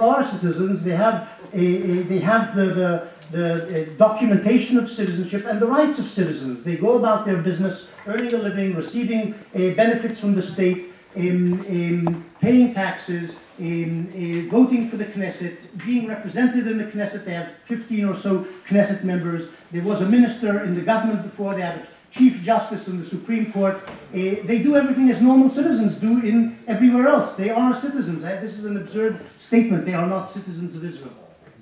are citizens, they have the documentation of citizenship and the rights of citizens. They go about their business, earning a living, receiving benefits from the state, paying taxes, voting for the Knesset, being represented in the Knesset. They have 15 or so Knesset members. There was a minister in the government before. They have a Chief Justice in the Supreme Court. They do everything as normal citizens do in everywhere else. They are citizens. This is an absurd statement. They are not citizens of Israel.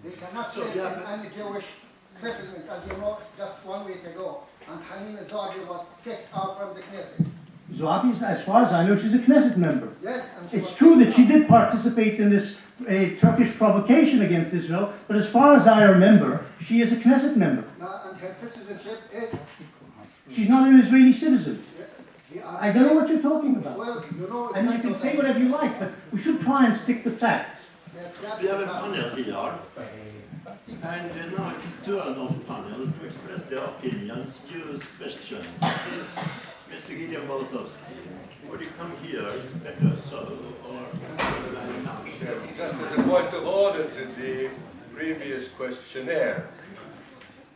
They cannot live in any Jewish settlement, as you know, just 1 week ago. And Hanina Zohri was kicked out from the Knesset. Zohri, as far as I know, she's a Knesset member. Yes. It's true that she did participate in this Turkish provocation against Israel, but as far as I remember, she is a Knesset member. And her citizenship is... She's not an Israeli citizen. Yeah, I don't know what you're talking about. well, you know, And you can say whatever you like, but we should try and stick to facts. Yes, We have a panel here, and now it's the turn of the panel to express their opinions, views, questions. Please, Mr. Gideon Bolotowsky, would you come here? Is it better so, or Just as a point of order to the previous questionnaire,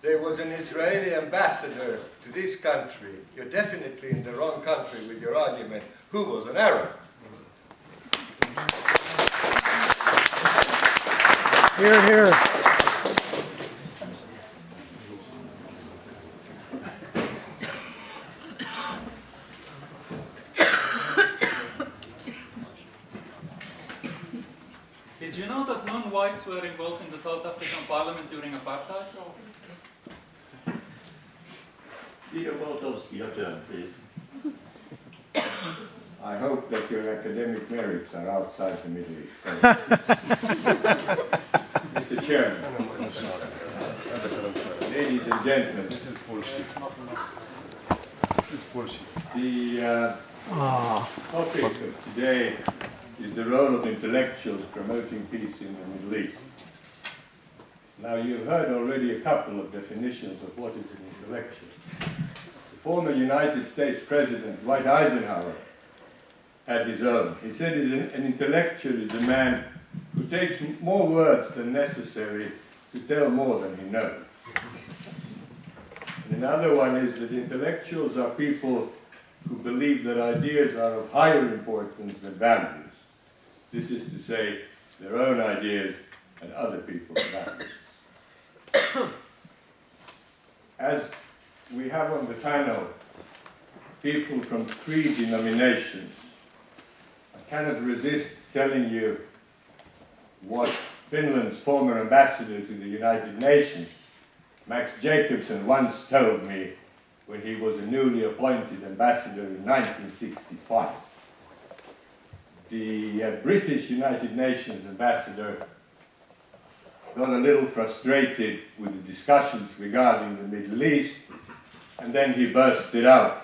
there was an Israeli ambassador to this country. You're definitely in the wrong country with your argument. Who was an Arab? Here, here. Did you know that non-whites were involved in the South African parliament during apartheid? Gideon Bolotowsky, your turn, please. I hope that your academic merits are outside the Middle East. Mr. Chairman, ladies and gentlemen, This is bullshit. This is bullshit. the topic of today is the role of intellectuals promoting peace in the Middle East. Now, you've heard already a couple of definitions of what is an intellectual. The former United States President, Dwight Eisenhower, had his own. He said an intellectual is a man who takes more words than necessary to tell more than he knows. And another one is that intellectuals are people who believe that ideas are of higher importance than values. This is to say, their own ideas and other people's values. As we have on the panel people from 3 denominations, I cannot resist telling you what Finland's former ambassador to the United Nations, Max Jacobson, once told me when he was a newly appointed ambassador in 1965. The British United Nations ambassador got a little frustrated with the discussions regarding the Middle East, and then he bursted out.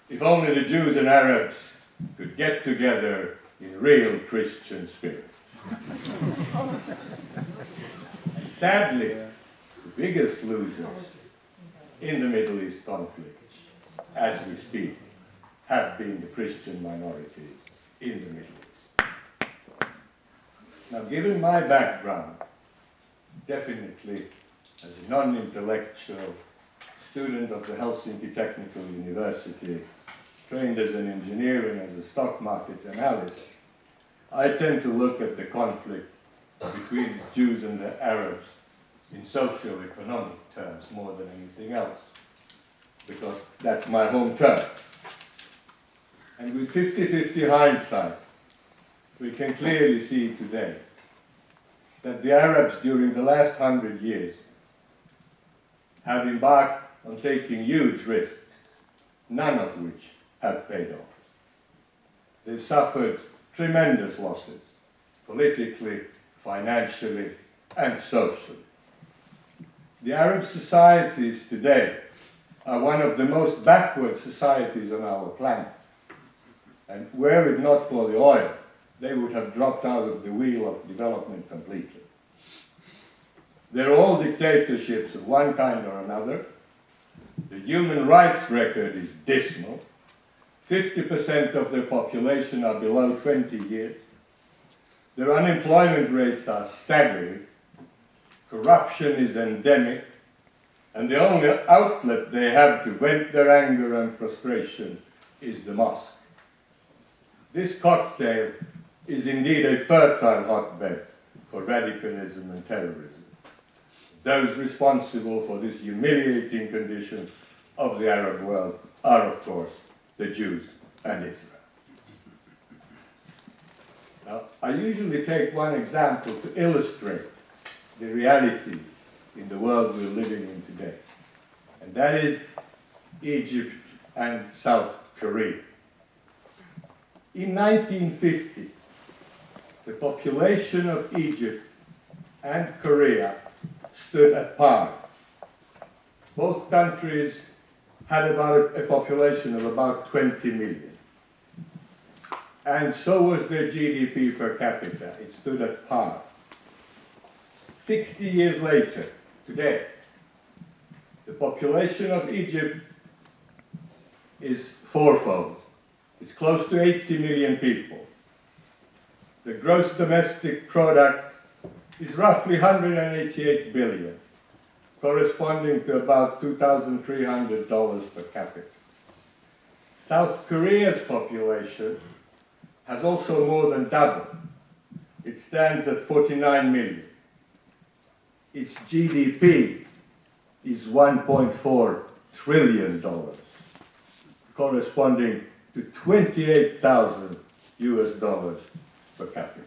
If only the Jews and Arabs could get together in real Christian spirit. And sadly, the biggest losers in the Middle East conflict, as we speak, have been the Christian minorities in the Middle East. Now, given my background, definitely as a non-intellectual student of the Helsinki Technical University, trained as an engineer and as a stock market analyst, I tend to look at the conflict between the Jews and the Arabs in socio-economic terms more than anything else, because that's my home turf. And with 50-50 hindsight, we can clearly see today that the Arabs during the last 100 years have embarked on taking huge risks, none of which have paid off. They've suffered tremendous losses, politically, financially, and socially. The Arab societies today are one of the most backward societies on our planet. And were it not for the oil, they would have dropped out of the wheel of development completely. They're all dictatorships of one kind or another. The human rights record is dismal. 50% of their population are below 20 years. Their unemployment rates are staggering, corruption is endemic, and the only outlet they have to vent their anger and frustration is the mosque. This cocktail is indeed a fertile hotbed for radicalism and terrorism. Those responsible for this humiliating condition of the Arab world are, of course, the Jews and Israel. Now, I usually take one example to illustrate the realities in the world we're living in today, and that is Egypt and South Korea. In 1950, the population of Egypt and Korea stood at par. Both countries had about a population of about 20 million. And so was their GDP per capita. It stood at par. 60 years later, today, the population of Egypt is fourfold. It's close to 80 million people. The gross domestic product is roughly 188 billion, corresponding to about $2,300 per capita. South Korea's population has also more than doubled. It stands at 49 million. Its GDP is $1.4 trillion, corresponding to 28,000 US dollars per capita.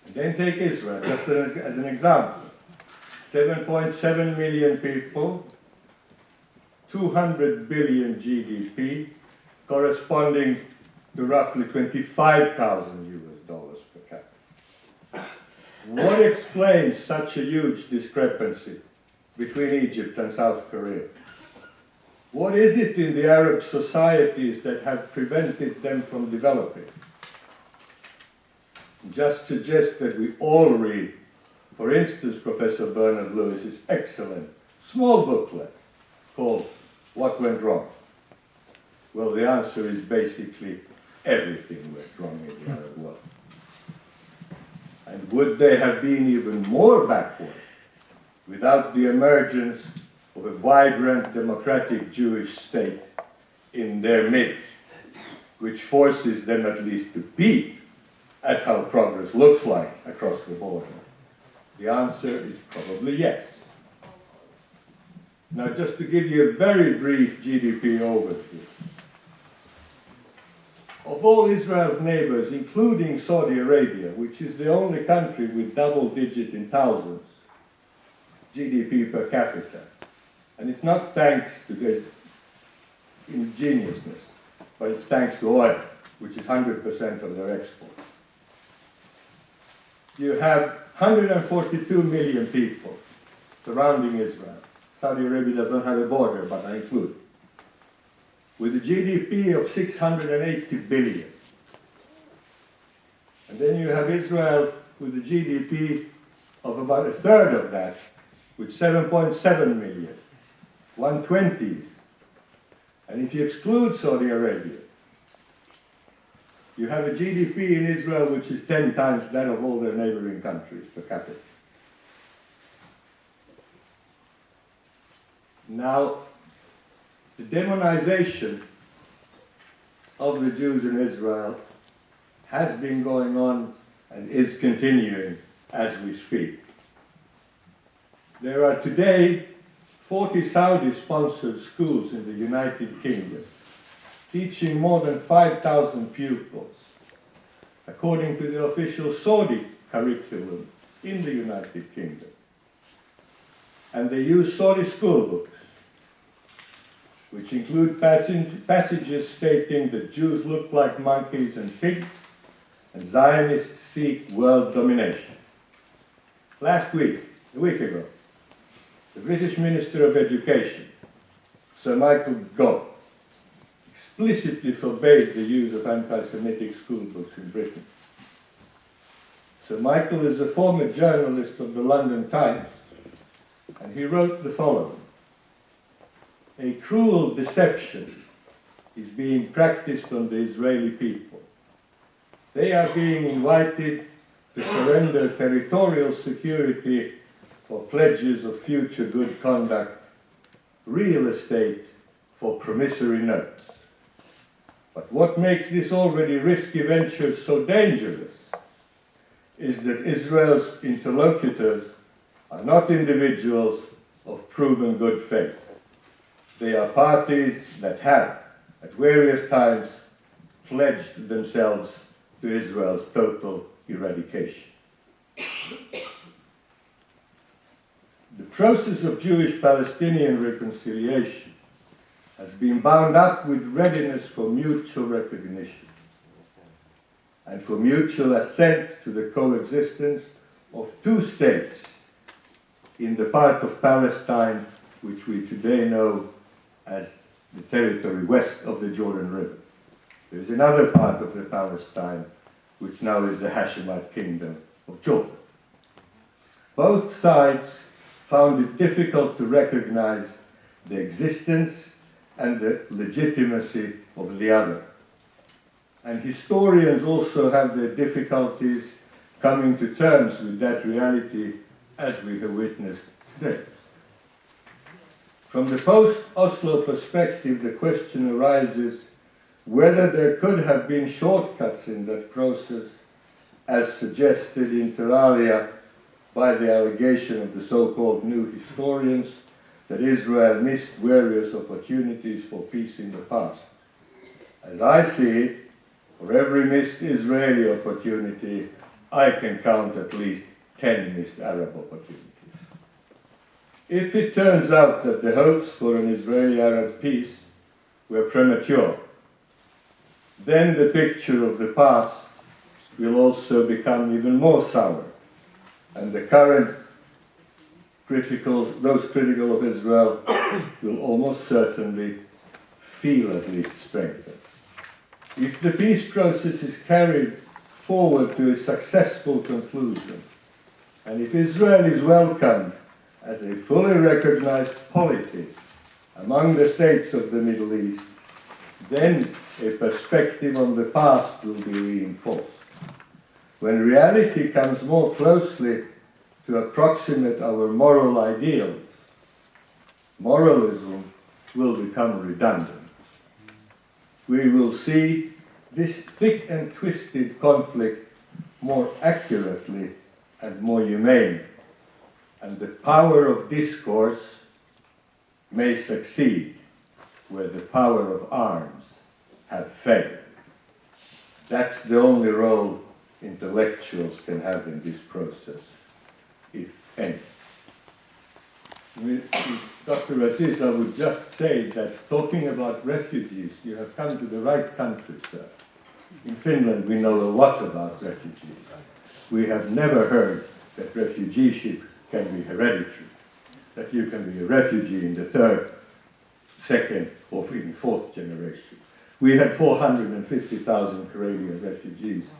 And then take Israel, just as an example. 7.7 million people, 200 billion GDP, corresponding to roughly 25,000 US dollars per capita. What explains such a huge discrepancy between Egypt and South Korea? What is it in the Arab societies that have prevented them from developing? Just suggest that we all read, for instance, Professor Bernard Lewis's excellent small booklet called What Went Wrong? Well, the answer is basically everything went wrong in the Arab world. And would they have been even more backward without the emergence of a vibrant democratic Jewish state in their midst, which forces them at least to peep at how progress looks like across the border? The answer is probably yes. Now, just to give you a very brief GDP overview. Of all Israel's neighbors, including Saudi Arabia, which is the only country with double-digit in thousands GDP per capita, and it's not thanks to their ingeniousness, but it's thanks to oil, which is 100% of their export. You have 142 million people surrounding Israel. Saudi Arabia doesn't have a border, but I include it. With a GDP of 680 billion. And then you have Israel with a GDP of about a third of that, with 7.7 million, 1/20. And if you exclude Saudi Arabia, you have a GDP in Israel which is 10 times that of all their neighboring countries per capita. Now, the demonization of the Jews in Israel has been going on and is continuing as we speak. There are today 40 Saudi-sponsored schools in the United Kingdom, teaching more than 5,000 pupils, according to the official Saudi curriculum in the United Kingdom. And they use Saudi school books, which include passages stating that Jews look like monkeys and pigs, and Zionists seek world domination. Last week, a week ago, the British Minister of Education, Sir Michael Gove, explicitly forbade the use of anti-Semitic school books in Britain. Sir Michael is a former journalist of the London Times, and he wrote the following: "A cruel deception is being practiced on the Israeli people. They are being invited to surrender territorial security for pledges of future good conduct, real estate for promissory notes. But what makes this already risky venture so dangerous is that Israel's interlocutors are not individuals of proven good faith. They are parties that have, at various times, pledged themselves to Israel's total eradication. The process of Jewish-Palestinian reconciliation has been bound up with readiness for mutual recognition and for mutual assent to the coexistence of two states in the part of Palestine which we today know as the territory west of the Jordan River. There is another part of the Palestine which now is the Hashemite Kingdom of Jordan. Both sides found it difficult to recognize the existence and the legitimacy of the other. And historians also have their difficulties coming to terms with that reality as we have witnessed today. From the post-Oslo perspective, the question arises whether there could have been shortcuts in that process, as suggested inter alia by the allegation of the so-called new historians that Israel missed various opportunities for peace in the past. As I see it, for every missed Israeli opportunity, I can count at least 10 missed Arab opportunities. If it turns out that the hopes for an Israeli-Arab peace were premature, then the picture of the past will also become even more sour, and the current those critical of Israel will almost certainly feel at least strengthened. If the peace process is carried forward to a successful conclusion, and if Israel is welcomed as a fully recognized polity among the states of the Middle East, then a perspective on the past will be reinforced. When reality comes more closely to approximate our moral ideals, moralism will become redundant. We will see this thick and twisted conflict more accurately and more humane, and the power of discourse may succeed where the power of arms have failed. That's the only role intellectuals can have in this process, if any. Dr. Aziz, I would just say that talking about refugees, you have come to the right country, sir. In Finland, we know a lot about refugees. We have never heard that refugeeship can be hereditary, that you can be a refugee in the third, second, or even fourth generation. We had 450,000 Karelian refugees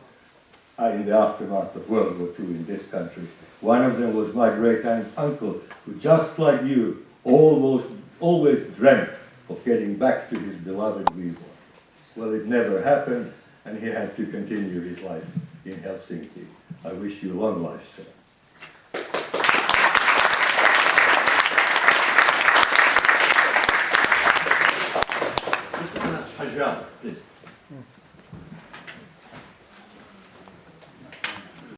in the aftermath of World War II in this country. One of them was my great-uncle, who, just like you, always dreamt of getting back to his beloved Viborg. Well, it never happened, and he had to continue his life in Helsinki. I wish you long life, sir. Mr. Hajjal, please.